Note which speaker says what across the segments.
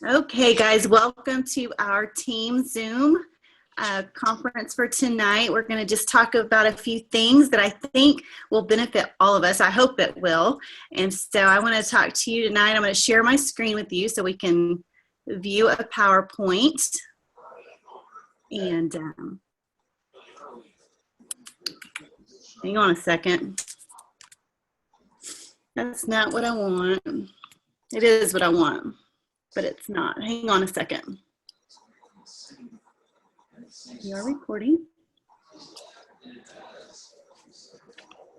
Speaker 1: Okay, guys, welcome to our team Zoom conference for tonight. We're going to just talk about a few things that I think will benefit all of us. I hope it will. And so I want to talk to you tonight. I'm going to share my screen with you so we can view a PowerPoint. And hang on a second. That's not what I want. It is what I want, but it's not. Hang on a second. We are recording.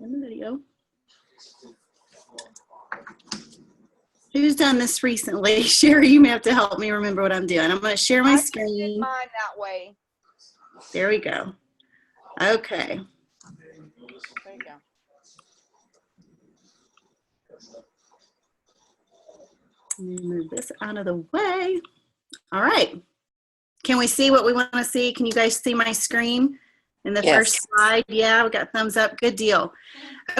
Speaker 1: In the video. Who's done this recently? Sherry, you may have to help me remember what I'm doing. I'm going to share my screen.
Speaker 2: I did mine that way.
Speaker 1: There we go. Okay.
Speaker 2: There you go.
Speaker 1: Let me move this out of the way. All right. Can we see what we want to see? Can you guys see my screen in the first slide? Yeah, we got thumbs up. Good deal.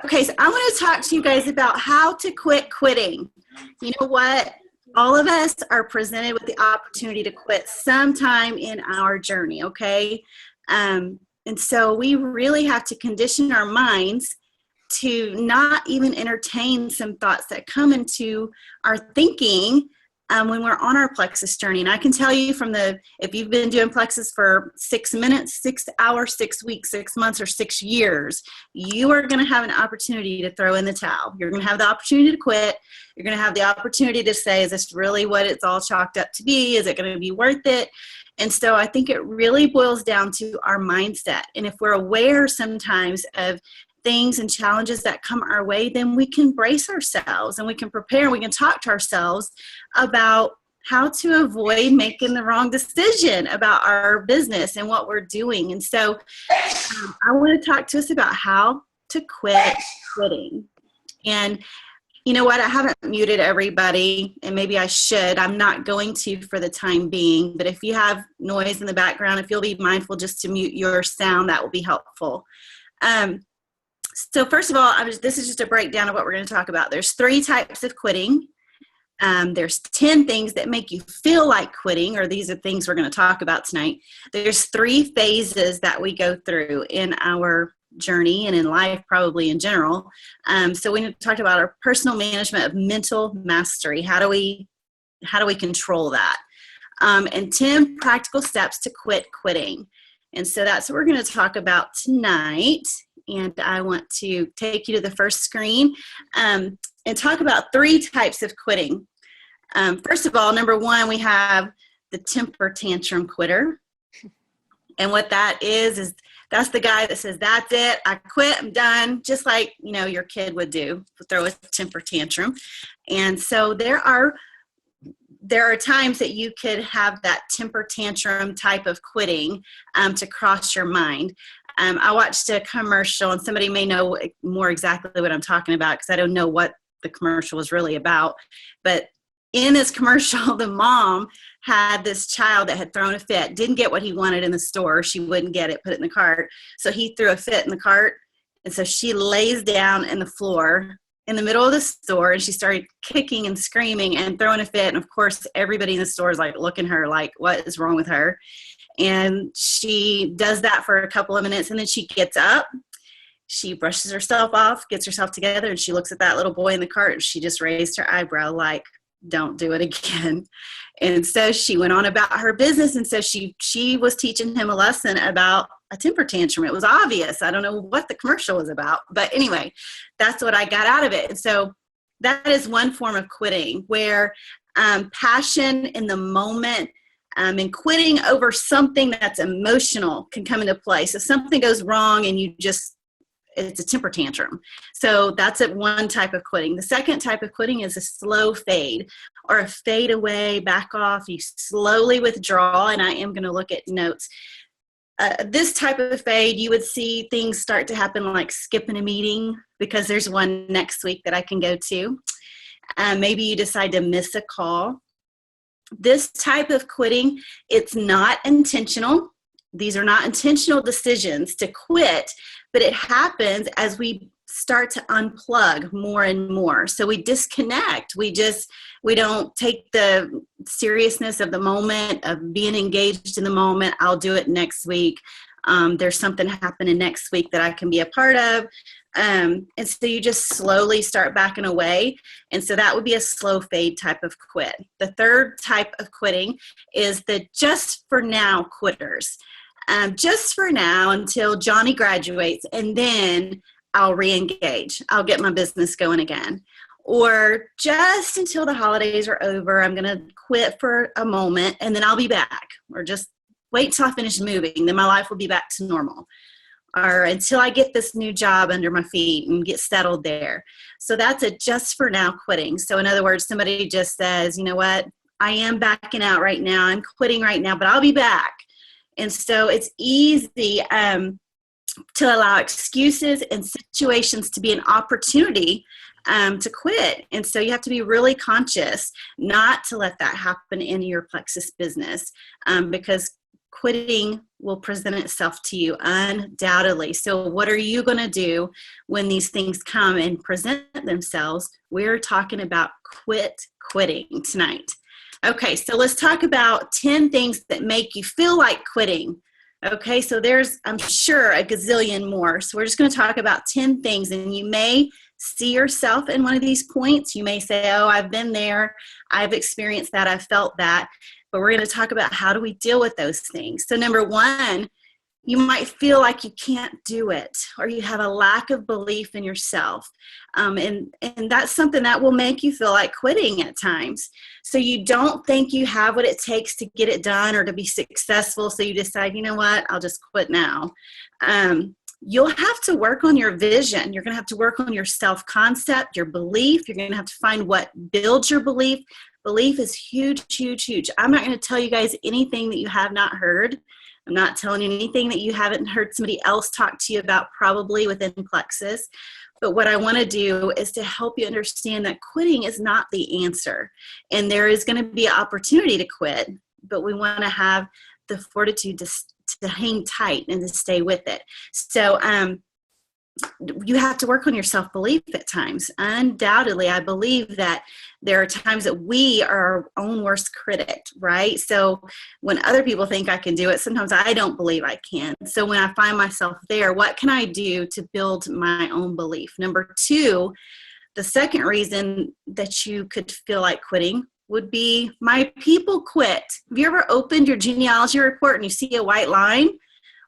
Speaker 1: Okay, so I want to talk to you guys about how to quit quitting. You know what? All of us are presented with the opportunity to quit sometime in our journey, okay? And so we really have to condition our minds to not even entertain some thoughts that come into our thinking when we're on our Plexus journey. And I can tell you if you've been doing Plexus for 6 minutes, 6 hours, 6 weeks, 6 months, or 6 years, you are going to have an opportunity to throw in the towel. You're going to have the opportunity to quit. You're going to have the opportunity to say, is this really what it's all chalked up to be? Is it going to be worth it? And so I think it really boils down to our mindset. And if we're aware sometimes of things and challenges that come our way, then we can brace ourselves and we can prepare. We can talk to ourselves about how to avoid making the wrong decision about our business and what we're doing. And so I want to talk to us about how to quit quitting. And you know what? I haven't muted everybody, and maybe I should. I'm not going to for the time being, but if you have noise in the background, if you'll be mindful just to mute your sound, that will be helpful. So first of all, this is just a breakdown of what we're going to talk about. There's 3 types of quitting. There's 10 things that make you feel like quitting, or these are things we're going to talk about tonight. There's 3 phases that we go through in our journey and in life, probably in general. So we talked about our personal management of mental mastery. How do we control that? And 10 practical steps to quit quitting. And so that's what we're going to talk about tonight. And I want to take you to the first screen and talk about 3 types of quitting. First of all, number 1, we have the temper tantrum quitter. And what that is that's the guy that says, that's it, I quit, I'm done, just like, your kid would do, throw a temper tantrum. And so there are times that you could have that temper tantrum type of quitting to cross your mind. I watched a commercial, and somebody may know more exactly what I'm talking about because I don't know what the commercial was really about. But in this commercial, the mom had this child that had thrown a fit, didn't get what he wanted in the store. She wouldn't get it, put it in the cart. So he threw a fit in the cart. And so she lays down in the floor in the middle of the store, and she started kicking and screaming and throwing a fit. And of course, everybody in the store is like looking at her like, what is wrong with her? And she does that for a couple of minutes, and then she gets up, she brushes herself off, gets herself together, and she looks at that little boy in the cart, and she just raised her eyebrow like, don't do it again. And so she went on about her business, and so she was teaching him a lesson about a temper tantrum. It was obvious. I don't know what the commercial was about, but anyway, that's what I got out of it. And so that is one form of quitting where passion in the moment and quitting over something that's emotional can come into play. So something goes wrong and it's a temper tantrum. So that's one type of quitting. The second type of quitting is a slow fade or a fade away, back off. You slowly withdraw, and I am going to look at notes. This type of fade, you would see things start to happen like skipping a meeting because there's one next week that I can go to. Maybe you decide to miss a call. This type of quitting, it's not intentional. These are not intentional decisions to quit, but it happens as we start to unplug more and more. So we disconnect. We don't take the seriousness of the moment, of being engaged in the moment. I'll do it next week. There's something happening next week that I can be a part of. And so you just slowly start backing away. And so that would be a slow fade type of quit. The third type of quitting is the just for now quitters. Just for now until Johnny graduates, and then I'll re-engage. I'll get my business going again. Or just until the holidays are over, I'm going to quit for a moment and then I'll be back. Or just wait till I finish moving, then my life will be back to normal. Or until I get this new job under my feet and get settled there. So that's a just for now quitting. So in other words, somebody just says, you know what, I am backing out right now. I'm quitting right now, but I'll be back. And so it's easy to allow excuses and situations to be an opportunity to quit. And so you have to be really conscious not to let that happen in your Plexus business because quitting will present itself to you undoubtedly. So what are you going to do when these things come and present themselves? We're talking about quitting tonight. Okay, so let's talk about 10 things that make you feel like quitting. Okay, so there's, I'm sure, a gazillion more. So we're just going to talk about 10 things, and you may see yourself in one of these points. You may say, oh, I've been there. I've experienced that. I've felt that. But we're going to talk about how do we deal with those things. So number one, you might feel like you can't do it, or you have a lack of belief in yourself. And that's something that will make you feel like quitting at times. So you don't think you have what it takes to get it done or to be successful. So you decide, you know what, I'll just quit now. You'll have to work on your vision. You're going to have to work on your self-concept, your belief. You're going to have to find what builds your belief. Belief is huge, huge, huge. I'm not going to tell you guys anything that you have not heard. I'm not telling you anything that you haven't heard somebody else talk to you about probably within Plexus. But what I want to do is to help you understand that quitting is not the answer. And there is going to be an opportunity to quit, but we want to have the fortitude to hang tight and to stay with it. So you have to work on your self-belief at times. Undoubtedly, I believe that there are times that we are our own worst critic, right? So when other people think I can do it, sometimes I don't believe I can. So when I find myself there, what can I do to build my own belief? Number two, the second reason that you could feel like quitting would be my people quit. Have you ever opened your genealogy report and you see a white line?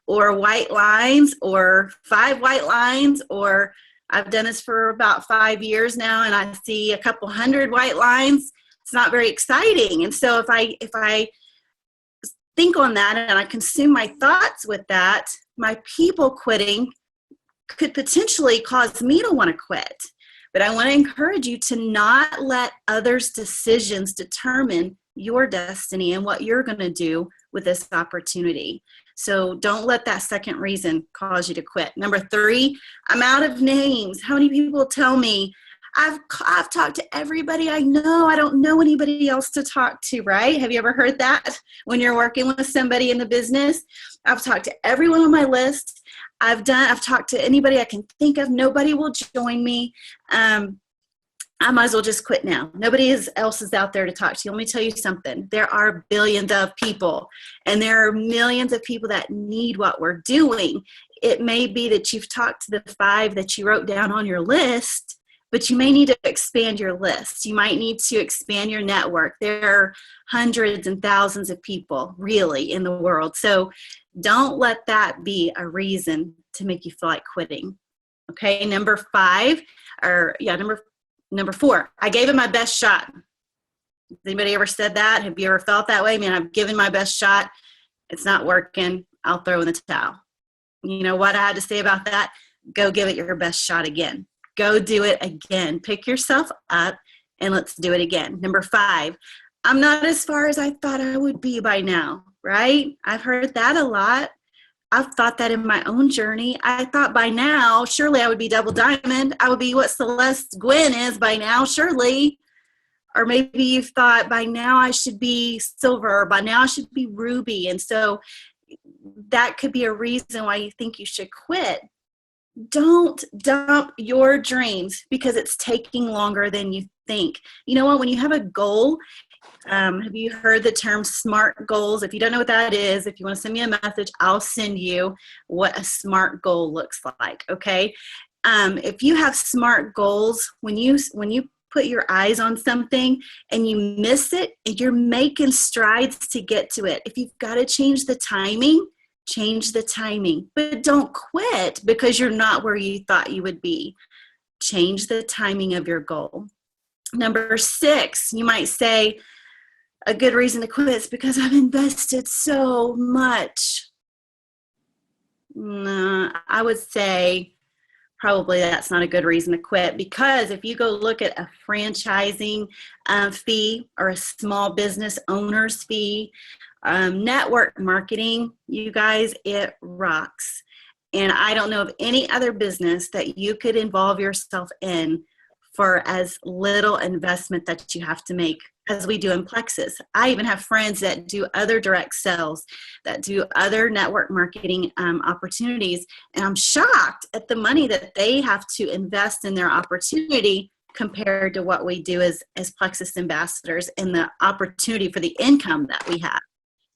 Speaker 1: Or white lines, or 5 white lines, or I've done this for about 5 years now, and I see a couple hundred white lines. It's not very exciting. And so if I think on that and I consume my thoughts with that, my people quitting could potentially cause me to want to quit. But I want to encourage you to not let others' decisions determine your destiny and what you're going to do with this opportunity. So don't let that second reason cause you to quit. Number 3, I'm out of names. How many people tell me, I've talked to everybody I know. I don't know anybody else to talk to, right? Have you ever heard that when you're working with somebody in the business? I've talked to everyone on my list. I've talked to anybody I can think of. Nobody will join me. I might as well just quit now. Nobody else is out there to talk to you. Let me tell you something. There are billions of people, and there are millions of people that need what we're doing. It may be that you've talked to the 5 that you wrote down on your list, but you may need to expand your list. You might need to expand your network. There are hundreds and thousands of people really in the world. So don't let that be a reason to make you feel like quitting. Okay, number 4, I gave it my best shot. Has anybody ever said that? Have you ever felt that way? Man, I've given my best shot. It's not working. I'll throw in the towel. You know what I had to say about that? Go give it your best shot again. Go do it again. Pick yourself up and let's do it again. Number 5, I'm not as far as I thought I would be by now, right? I've heard that a lot. I've thought that in my own journey. I thought by now, surely I would be double diamond. I would be what Celeste Gwynn is by now, surely. Or maybe you've thought by now I should be silver, or by now I should be ruby. And so that could be a reason why you think you should quit. Don't dump your dreams because it's taking longer than you think. You know what? When you have a goal, have you heard the term SMART goals? If you don't know what that is, if you want to send me a message, I'll send you what a SMART goal looks like. Okay. If you have SMART goals, when you put your eyes on something and you miss it, and you're making strides to get to it. If you've got to change the timing, but don't quit because you're not where you thought you would be. Change the timing of your goal. Number 6, you might say, a good reason to quit is because I've invested so much. No, I would say probably that's not a good reason to quit, because if you go look at a franchising fee or a small business owner's fee, network marketing, you guys, it rocks. And I don't know of any other business that you could involve yourself in for as little investment that you have to make as we do in Plexus. I even have friends that do other direct sales, that do other network marketing opportunities, and I'm shocked at the money that they have to invest in their opportunity compared to what we do as Plexus ambassadors and the opportunity for the income that we have.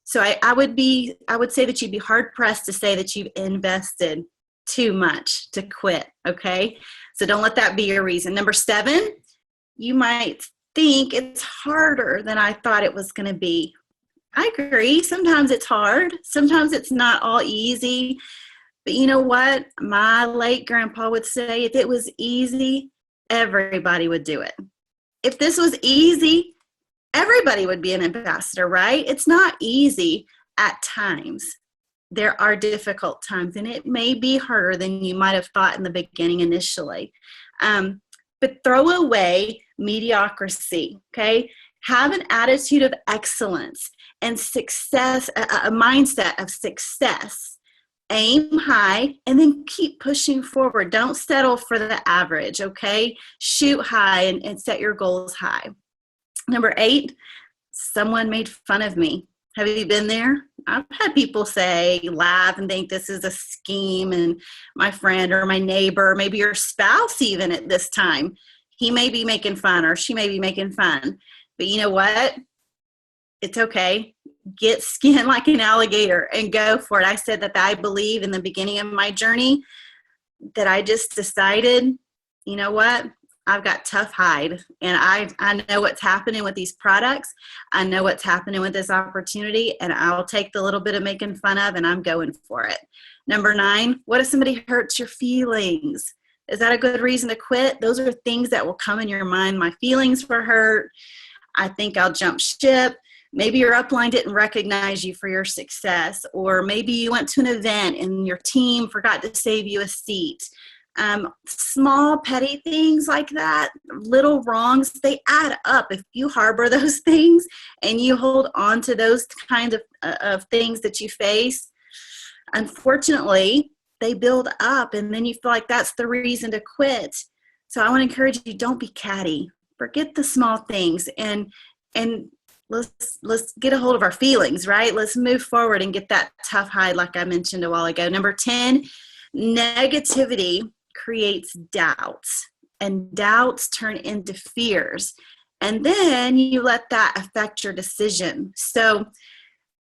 Speaker 1: So I would say that you'd be hard pressed to say that you've invested too much to quit. Okay. So don't let that be your reason. Number 7, you might think it's harder than I thought it was going to be. I agree. Sometimes it's hard. Sometimes it's not all easy. But you know what? My late grandpa would say, if it was easy, everybody would do it. If this was easy, everybody would be an ambassador, right? It's not easy at times. There are difficult times, and it may be harder than you might have thought in the beginning initially. But throw away mediocrity, okay? Have an attitude of excellence and success, a mindset of success. Aim high and then keep pushing forward. Don't settle for the average, okay? Shoot high and set your goals high. Number 8, someone made fun of me. Have you been there? I've had people say, laugh and think this is a scheme, and my friend or my neighbor, maybe your spouse even at this time, he may be making fun or she may be making fun. But you know what? It's okay. Get skin like an alligator and go for it. I said that I believe in the beginning of my journey that I just decided, you know what? I've got tough hide, and I know what's happening with these products. I know what's happening with this opportunity, and I'll take the little bit of making fun of, and I'm going for it. Number 9, what if somebody hurts your feelings? Is that a good reason to quit? Those are things that will come in your mind. My feelings were hurt. I think I'll jump ship. Maybe your upline didn't recognize you for your success, or maybe you went to an event and your team forgot to save you a seat. Small petty things like that, little wrongs, they add up. If you harbor those things and you hold on to those kinds of things that you face, unfortunately, they build up, and then you feel like that's the reason to quit. So I want to encourage you, don't be catty. Forget the small things and let's get a hold of our feelings, right? Let's move forward and get that tough hide like I mentioned a while ago. Number 10, negativity creates doubts, and doubts turn into fears, and then you let that affect your decision. So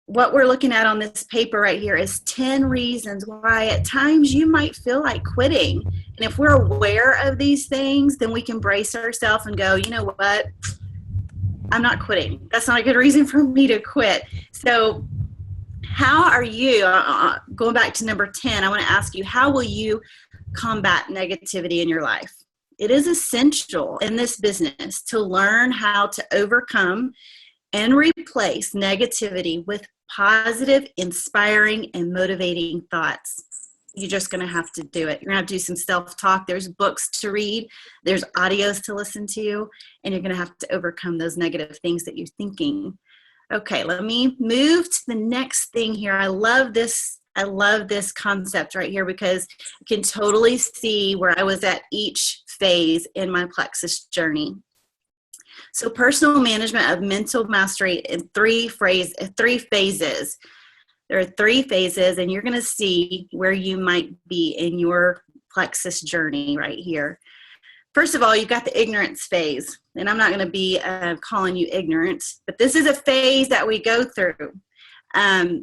Speaker 1: what we're looking at on this paper right here is 10 reasons why at times you might feel like quitting. And if we're aware of these things, then we can brace ourselves and go, you know what? I'm not quitting. That's not a good reason for me to quit. So how are you, going back to number 10, I want to ask you, how will you combat negativity in your life? It is essential in this business to learn how to overcome and replace negativity with positive, inspiring, and motivating thoughts. You're just going to have to do it. You're going to have to do some self-talk. There's books to read. There's audios to listen to. And you're going to have to overcome those negative things that you're thinking. Okay, let me move to the next thing here. I love this concept right here because you can totally see where I was at each phase in my Plexus journey. So personal management of mental mastery in three phases. There are 3 phases, and you're going to see where you might be in your plexus journey right here. First of all, you've got the ignorance phase, and I'm not going to be calling you ignorant, but this is a phase that we go through.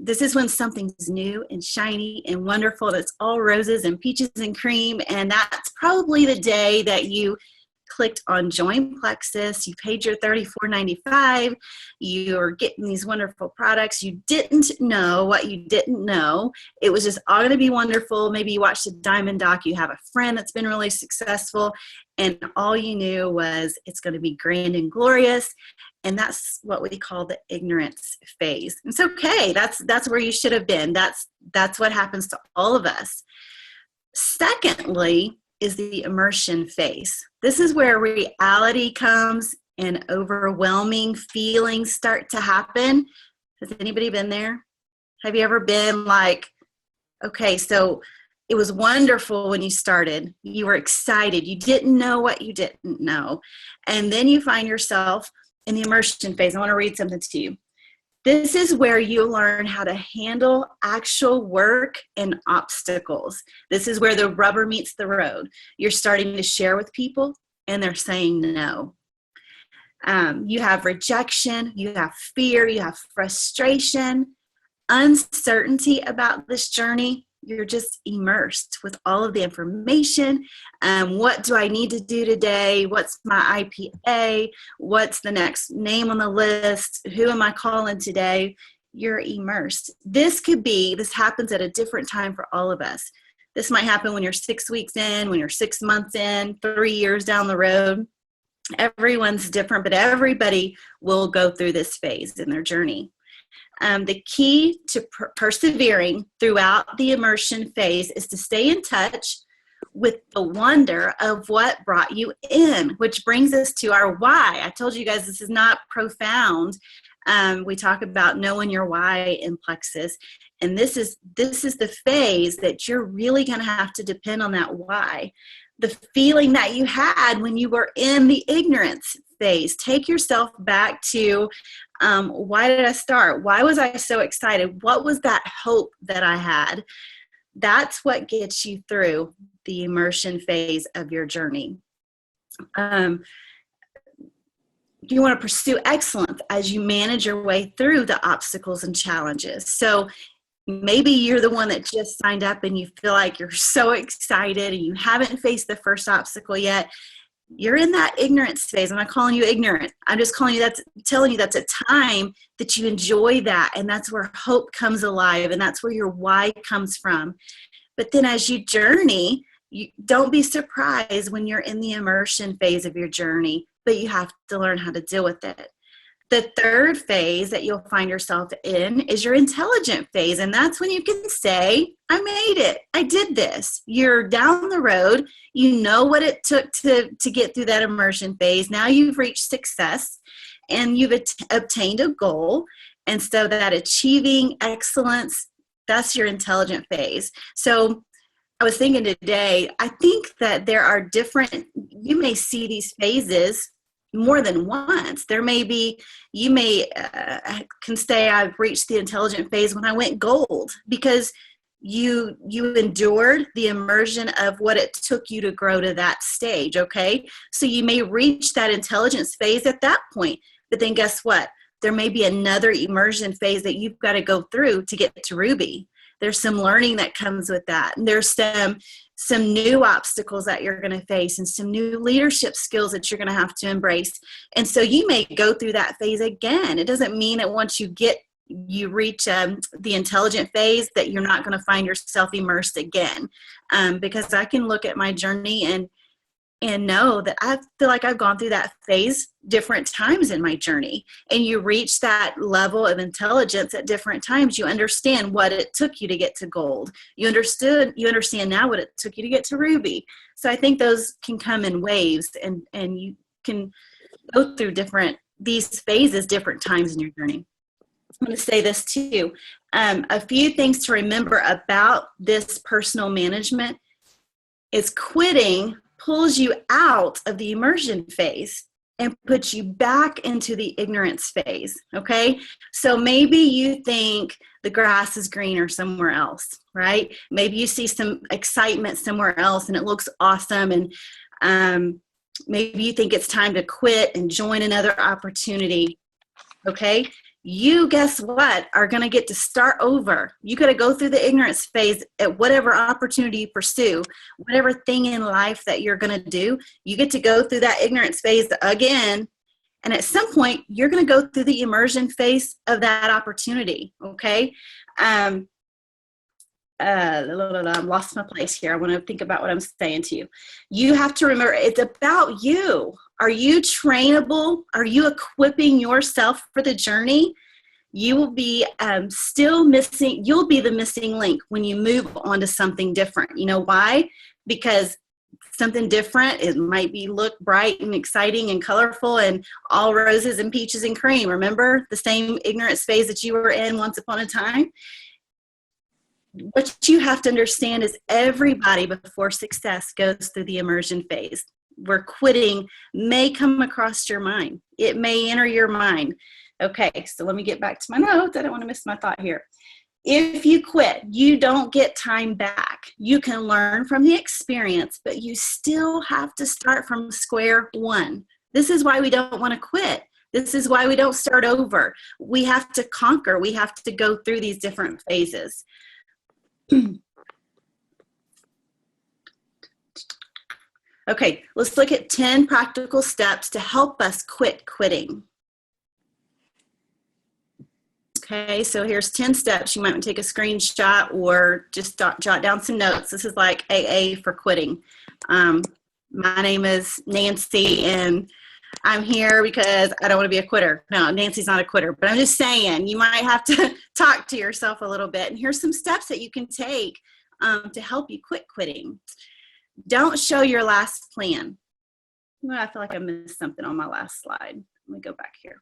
Speaker 1: This is when something's new and shiny and wonderful. That's all roses and peaches and cream, and that's probably the day that you clicked on Join Plexus, you paid your $34.95, you're getting these wonderful products. You didn't know what you didn't know. It was just all going to be wonderful. Maybe you watched a Diamond doc, you have a friend that's been really successful, and all you knew was it's going to be grand and glorious. And that's what we call the ignorance phase. It's okay. That's where you should have been. That's what happens to all of us. Secondly, is the immersion phase. This is where reality comes and overwhelming feelings start to happen. Has anybody been there? Have you ever been like, okay, so it was wonderful when you started. You were excited. You didn't know what you didn't know. And then you find yourself in the immersion phase. I want to read something to you. This is where you learn how to handle actual work and obstacles. This is where the rubber meets the road. You're starting to share with people and they're saying no. You have rejection, you have fear, you have frustration, uncertainty about this journey. You're just immersed with all of the information. What do I need to do today? What's my IPA? What's the next name on the list? Who am I calling today? You're immersed. This happens at a different time for all of us. This might happen when you're 6 weeks in, when you're 6 months in, 3 years down the road. Everyone's different, but everybody will go through this phase in their journey. The key to persevering throughout the immersion phase is to stay in touch with the wonder of what brought you in, which brings us to our why. I told you guys this is not profound. We talk about knowing your why in Plexus, and this is the phase that you're really going to have to depend on that why. The feeling that you had when you were in the ignorance phase. Take yourself back to why did I start? Why was I so excited? What was that hope that I had? That's what gets you through the immersion phase of your journey. You want to pursue excellence as you manage your way through the obstacles and challenges. So maybe you're the one that just signed up and you feel like you're so excited and you haven't faced the first obstacle yet. You're in that ignorance phase. I'm not calling you ignorant. I'm just telling you that's a time that you enjoy that. And that's where hope comes alive. And that's where your why comes from. But then as you journey, you don't be surprised when you're in the immersion phase of your journey, but you have to learn how to deal with it. The third phase that you'll find yourself in is your intelligent phase. And that's when you can say, I made it. I did this. You're down the road. You know what it took to get through that immersion phase. Now you've reached success and you've obtained a goal. And so that achieving excellence, that's your intelligent phase. So I was thinking today, I think that there are you may see these phases more than once. You may can say I've reached the intelligent phase when I went gold, because you endured the immersion of what it took you to grow to that stage. Okay. So you may reach that intelligence phase at that point, but then guess what? There may be another immersion phase that you've got to go through to get to Ruby. There's some learning that comes with that. And there's some new obstacles that you're going to face and some new leadership skills that you're going to have to embrace. And so you may go through that phase again. It doesn't mean that once you reach the intelligent phase that you're not going to find yourself immersed again. Because I can look at my journey and know that I feel like I've gone through that phase different times in my journey. And you reach that level of intelligence at different times. You understand what it took you to get to gold. You understand now what it took you to get to Ruby. So I think those can come in waves, and you can go through these phases different times in your journey. I'm going to say this too. A few things to remember about this personal management is quitting pulls you out of the immersion phase. and put you back into the ignorance phase, okay? So maybe you think the grass is greener somewhere else, right? Maybe you see some excitement somewhere else and it looks awesome, and maybe you think it's time to quit and join another opportunity, okay? You, guess what, are going to get to start over. You got to go through the ignorance phase at whatever opportunity you pursue, whatever thing in life that you're going to do. You get to go through that ignorance phase again. And at some point, you're going to go through the immersion phase of that opportunity. Okay. I lost my place here. I want to think about what I'm saying to you. You have to remember, it's about you. Are you trainable? Are you equipping yourself for the journey? You will be still missing. You'll be the missing link when you move on to something different. You know why? Because something different, it might be look bright and exciting and colorful and all roses and peaches and cream. Remember the same ignorance phase that you were in once upon a time? What you have to understand is everybody before success goes through the immersion phase, where quitting may come across your mind. It may enter your mind. Okay, so let me get back to my notes. I don't want to miss my thought here. If you quit, you don't get time back. You can learn from the experience, but you still have to start from square one. This is why we don't want to quit. This is why we don't start over. We have to conquer. We have to go through these different phases. Okay, let's look at 10 practical steps to help us quit quitting. Okay, so here's 10 steps. You might want to take a screenshot or just jot down some notes. This is like AA for quitting. My name is Nancy, and I'm here because I don't want to be a quitter. No, Nancy's not a quitter, but I'm just saying you might have to talk to yourself a little bit. And here's some steps that you can take to help you quit quitting. Don't show your last plan. Well, I feel like I missed something on my last slide. Let me go back here.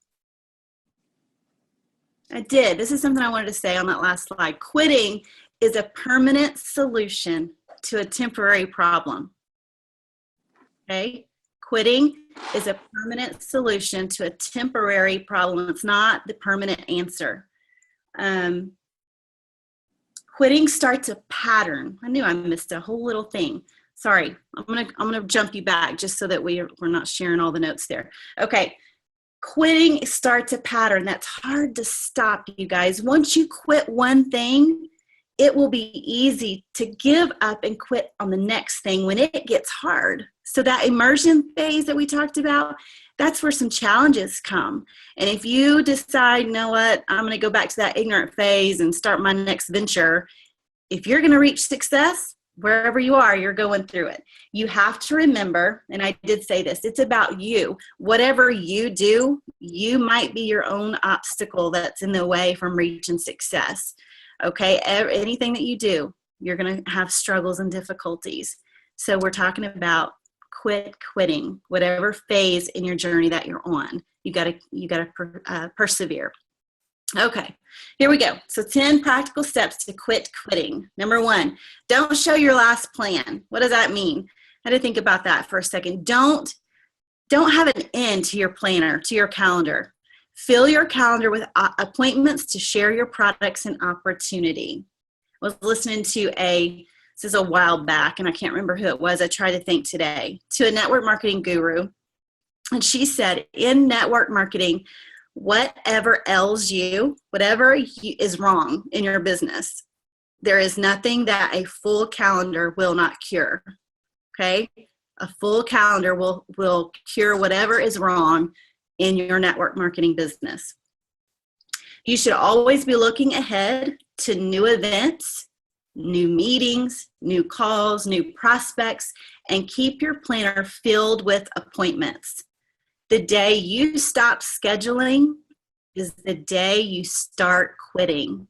Speaker 1: I did. This is something I wanted to say on that last slide. Quitting is a permanent solution to a temporary problem. Okay? Quitting is a permanent solution to a temporary problem. It's not the permanent answer. Quitting starts a pattern. I knew I missed a whole little thing. Sorry, I'm gonna jump you back just so that we're not sharing all the notes there. Okay, quitting starts a pattern that's hard to stop, you guys. Once you quit one thing, it will be easy to give up and quit on the next thing when it gets hard. So that immersion phase that we talked about, that's where some challenges come. And if you decide, you know what, I'm gonna go back to that ignorant phase and start my next venture, if you're gonna reach success, wherever you are, you're going through it. You have to remember, and I did say this, it's about you. Whatever you do, you might be your own obstacle that's in the way from reaching success. Okay, anything that you do, you're going to have struggles and difficulties. So we're talking about quitting, whatever phase in your journey that you're on. You got to persevere. Okay, here we go. So 10 practical steps to quit quitting. Number 1, don't show your last plan. What does that mean? I had to think about that for a second. Don't have an end to your planner, to your calendar. Fill your calendar with appointments to share your products and opportunity. I was listening to this is a while back, and I can't remember who it was. I tried to think today, to a network marketing guru. And she said, in network marketing, whatever ails you, whatever is wrong in your business, there is nothing that a full calendar will not cure. Okay? A full calendar will cure whatever is wrong in your network marketing business. You should always be looking ahead to new events, new meetings, new calls, new prospects, and keep your planner filled with appointments. The day you stop scheduling is the day you start quitting.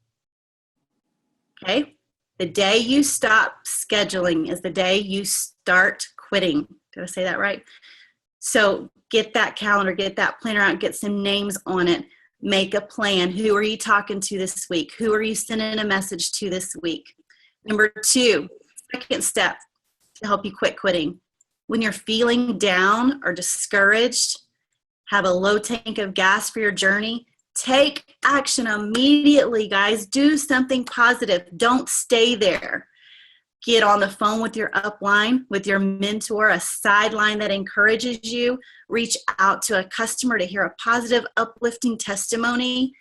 Speaker 1: Okay? The day you stop scheduling is the day you start quitting. Did I say that right? So get that calendar, get that planner out, get some names on it, make a plan. Who are you talking to this week? Who are you sending a message to this week? Number 2, second step to help you quit quitting. When you're feeling down or discouraged, have a low tank of gas for your journey, take action immediately, guys. Do something positive. Don't stay there. Get on the phone with your upline, with your mentor, a sideline that encourages you. Reach out to a customer to hear a positive, uplifting testimony.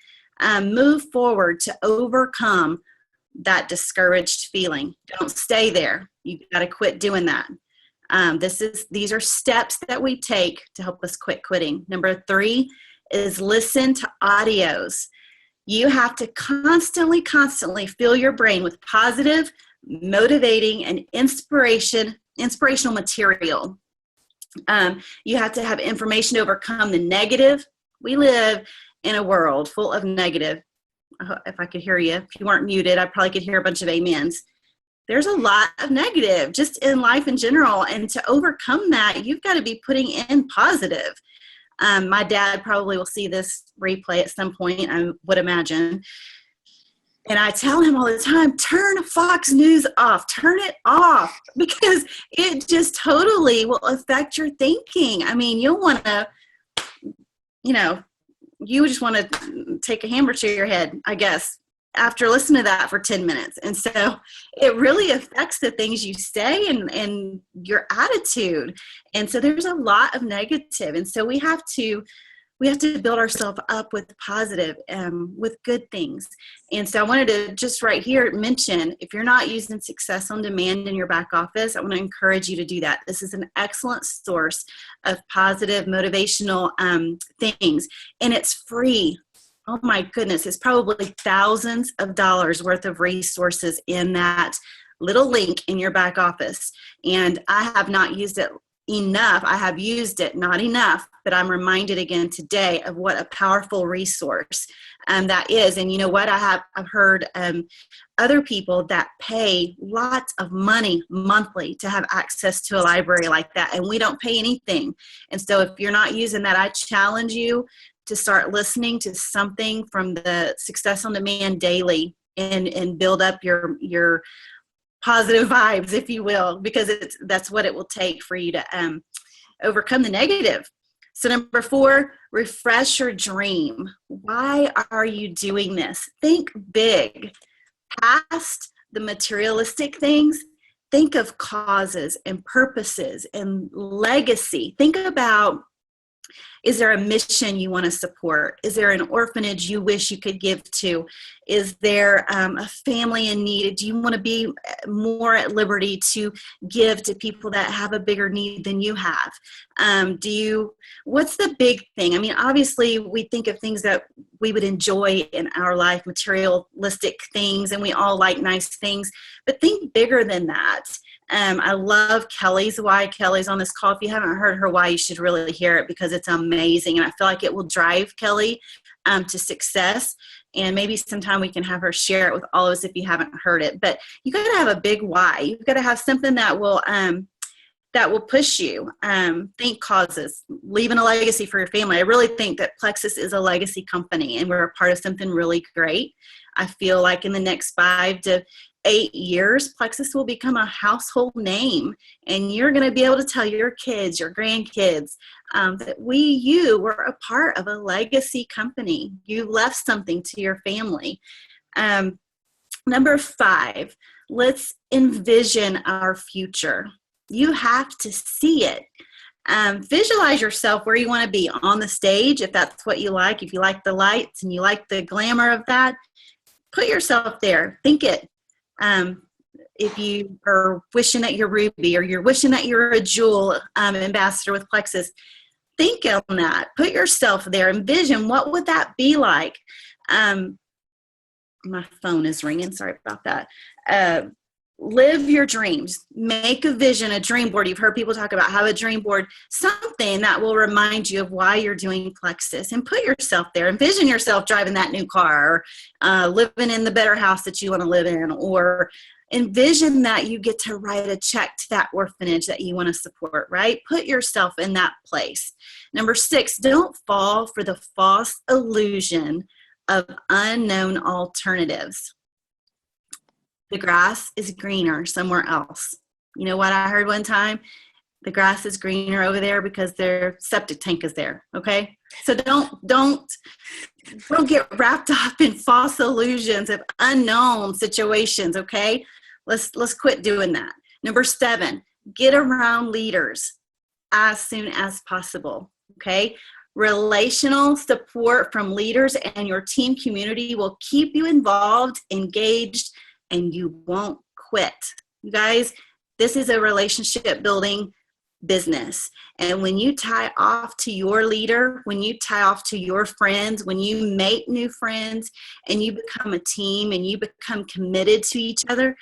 Speaker 1: Move forward to overcome that discouraged feeling. Don't stay there. You got to quit doing that. These are steps that we take to help us quit quitting. Number 3 is listen to audios. You have to constantly fill your brain with positive, motivating, and inspirational material. You have to have information to overcome the negative. We live in a world full of negative. If I could hear you, if you weren't muted, I probably could hear a bunch of amens. There's a lot of negative just in life in general. And to overcome that, you've got to be putting in positive. My dad probably will see this replay at some point, I would imagine. And I tell him all the time, turn Fox News off, turn it off, because it just totally will affect your thinking. I mean, you'll want to, you just want to take a hammer to your head, I guess, after listening to that for 10 minutes. And so it really affects the things you say and your attitude. And so there's a lot of negative. And so we have to build ourselves up with positive, with good things. And so I wanted to just right here mention, if you're not using Success on Demand in your back office, I want to encourage you to do that. This is an excellent source of positive, motivational things. And it's free. Oh my goodness, it's probably thousands of dollars worth of resources in that little link in your back office. And I have not used it enough. I have used it, not enough, but I'm reminded again today of what a powerful resource that is. And you know what? I've heard other people that pay lots of money monthly to have access to a library like that, and we don't pay anything. And so if you're not using that, I challenge you to start listening to something from the Success on Demand daily and build up your positive vibes, if you will, because that's what it will take for you to overcome the negative. So number 4, refresh your dream. Why are you doing this? Think big. Past the materialistic things, think of causes and purposes and legacy. Think about, is there a mission you want to support? Is there an orphanage you wish you could give to? Is there a family in need? Do you want to be more at liberty to give to people that have a bigger need than you have? What's the big thing? I mean, obviously we think of things that we would enjoy in our life, materialistic things, and we all like nice things, but think bigger than that. I love Kelly's why. Kelly's on this call. If you haven't heard her why, you should really hear it because it's amazing. And I feel like it will drive Kelly to success. And maybe sometime we can have her share it with all of us if you haven't heard it. But you got to have a big why. You've got to have something that will push you. Think causes, leaving a legacy for your family. I really think that Plexus is a legacy company and we're a part of something really great. I feel like in the next 5 to 8 years, Plexus will become a household name, and you're going to be able to tell your kids, your grandkids, that you were a part of a legacy company. You left something to your family. Number 5, let's envision our future. You have to see it. Visualize yourself where you want to be on the stage, if that's what you like. If you like the lights and you like the glamour of that, put yourself there. Think it. If you are wishing that you're Ruby or you're wishing that you're a Jewel ambassador with Plexus, think on that. Put yourself there. Envision what would that be like. My phone is ringing. Sorry about that. Live your dreams. Make a vision, a dream board. You've heard people talk about have a dream board, something that will remind you of why you're doing Plexus, and put yourself there. Envision yourself driving that new car, or living in the better house that you want to live in, or envision that you get to write a check to that orphanage that you want to support, right? Put yourself in that place. Number 6, don't fall for the false illusion of unknown alternatives. The grass is greener somewhere else. You know what I heard one time? The grass is greener over there because their septic tank is there. Okay. So don't get wrapped up in false illusions of unknown situations. Okay. Let's quit doing that. Number 7, get around leaders as soon as possible. Okay. Relational support from leaders and your team community will keep you involved, engaged, and you won't quit. You guys, this is a relationship building business. And when you tie off to your leader, when you tie off to your friends, when you make new friends and you become a team and you become committed to each other,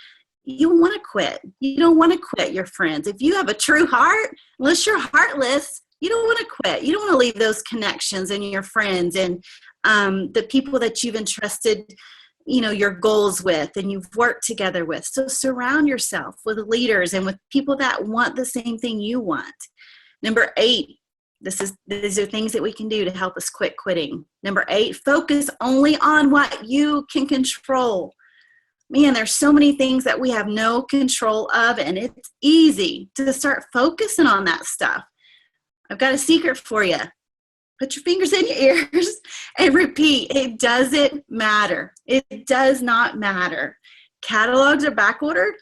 Speaker 1: you want to quit. You don't want to quit your friends. If you have a true heart, unless you're heartless, you don't want to quit. You don't want to leave those connections and your friends and the people that you've entrusted, your goals with and you've worked together with. So surround yourself with leaders and with people that want the same thing you want. Number 8, these are things that we can do to help us quit quitting. Number 8, focus only on what you can control. Man, there's so many things that we have no control of, and it's easy to start focusing on that stuff. I've got a secret for you. Put your fingers in your ears and repeat. It doesn't matter. It does not matter. Catalogs are backordered.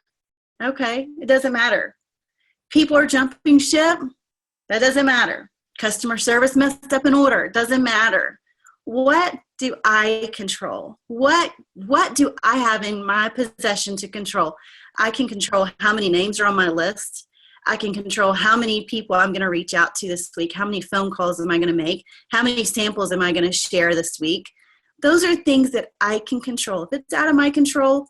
Speaker 1: Okay, it doesn't matter. People are jumping ship. That doesn't matter. Customer service messed up an order. It doesn't matter. What do I control? What do I have in my possession to control? I can control how many names are on my list. I can control how many people I'm going to reach out to this week. How many phone calls am I going to make? How many samples am I going to share this week? Those are things that I can control. If it's out of my control,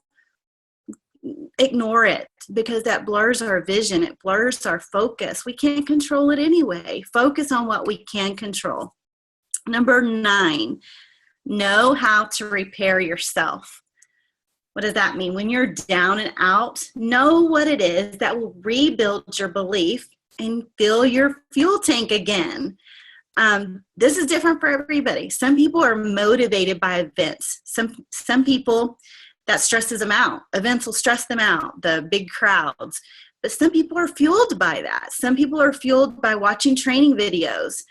Speaker 1: ignore it because that blurs our vision. It blurs our focus. We can't control it anyway. Focus on what we can control. Number 9, know how to repair yourself. What does that mean? When you're down and out, know what it is that will rebuild your belief and fill your fuel tank again. This is different for everybody. Some people are motivated by events. Some people, that stresses them out. Events will stress them out, the big crowds. But some people are fueled by that. Some people are fueled by watching training videos.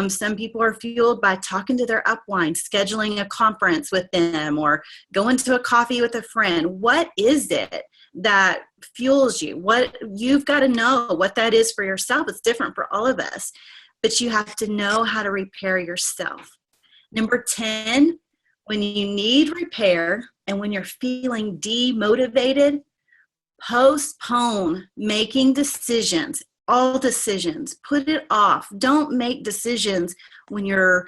Speaker 1: Some people are fueled by talking to their upline, scheduling a conference with them, or going to a coffee with a friend. What is it that fuels you? What you've got to know what that is for yourself. It's different for all of us, but you have to know how to repair yourself. Number 10, when you need repair and when you're feeling demotivated, postpone making decisions. All decisions, put it off. Don't make decisions when you're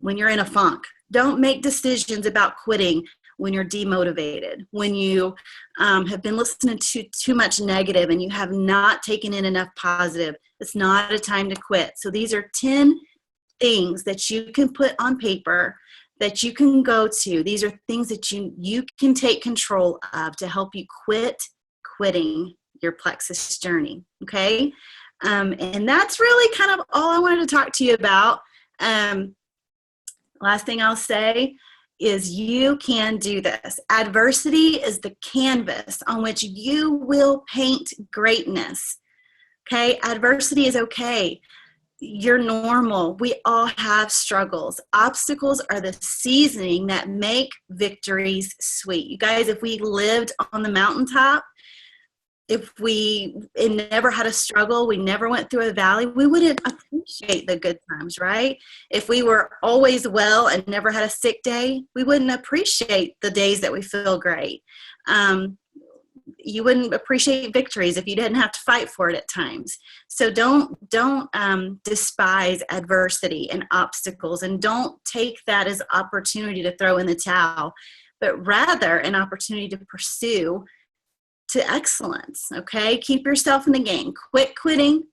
Speaker 1: in a funk. Don't make decisions about quitting when you're demotivated, when you have been listening to too much negative and you have not taken in enough positive. It's not a time to quit. So these are 10 things that you can put on paper that you can go to. These are things that you can take control of to help you quit quitting your Plexus journey. Okay. And that's really kind of all I wanted to talk to you about. Last thing I'll say is you can do this. Adversity is the canvas on which you will paint greatness. Okay. Adversity is okay. You're normal. We all have struggles. Obstacles are the seasoning that make victories sweet. You guys, if we lived on the mountaintop, if we never had a struggle, we never went through a valley, we wouldn't appreciate the good times, right? If we were always well and never had a sick day, we wouldn't appreciate the days that we feel great. You wouldn't appreciate victories if you didn't have to fight for it at times. So don't despise adversity and obstacles, and don't take that as opportunity to throw in the towel, but rather an opportunity to pursue to excellence. Okay, keep yourself in the game. Quit quitting.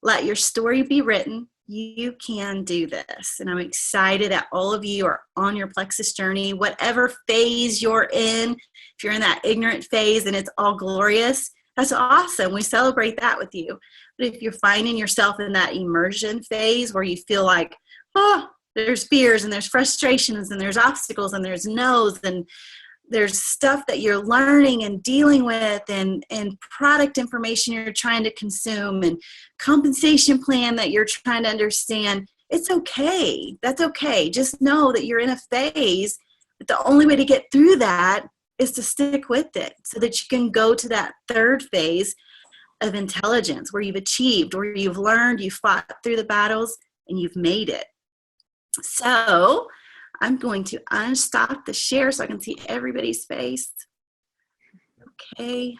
Speaker 1: Let your story be written. You can do this, and I'm excited that all of you are on your Plexus journey, whatever phase you're in. If you're in that ignorant phase and it's all glorious, that's awesome. We celebrate that with you. But if you're finding yourself in that immersion phase where you feel like, oh, there's fears and there's frustrations and there's obstacles and there's no's, and there's stuff that you're learning and dealing with, and product information you're trying to consume, and compensation plan that you're trying to understand. It's okay. That's okay. Just know that you're in a phase, but the only way to get through that is to stick with it so that you can go to that third phase of intelligence, where you've achieved, where you've learned, you've fought through the battles, and you've made it. So I'm going to unstop the share so I can see everybody's face. Okay,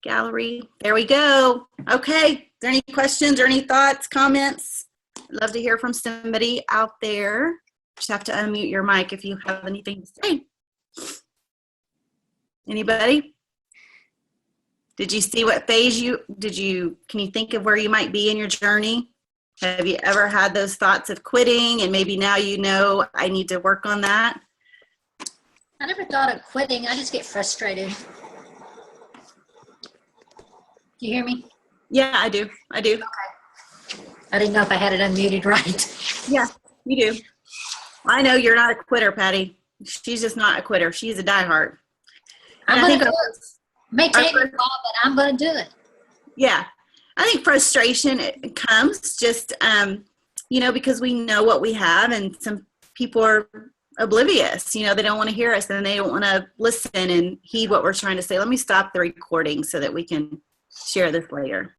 Speaker 1: gallery, there we go. Okay, is there any questions or any thoughts, comments? I'd love to hear from somebody out there. Just have to unmute your mic if you have anything to say. Anybody? Did you see what phase can you think of where you might be in your journey? Have you ever had those thoughts of quitting, and maybe now you know I need to work on that?
Speaker 3: I never thought of quitting. I just get frustrated. Do you hear me?
Speaker 1: Yeah, I do. I do.
Speaker 3: Okay. I didn't know if I had it unmuted right.
Speaker 1: Yeah, you do. I know you're not a quitter, Patty. She's just not a quitter. She's a diehard.
Speaker 3: I'm going to do it. May take me a while, but I'm going to do it.
Speaker 1: Yeah. I think frustration, it comes just, because we know what we have, and some people are oblivious. They don't want to hear us, and they don't want to listen and heed what we're trying to say. Let me stop the recording so that we can share this later.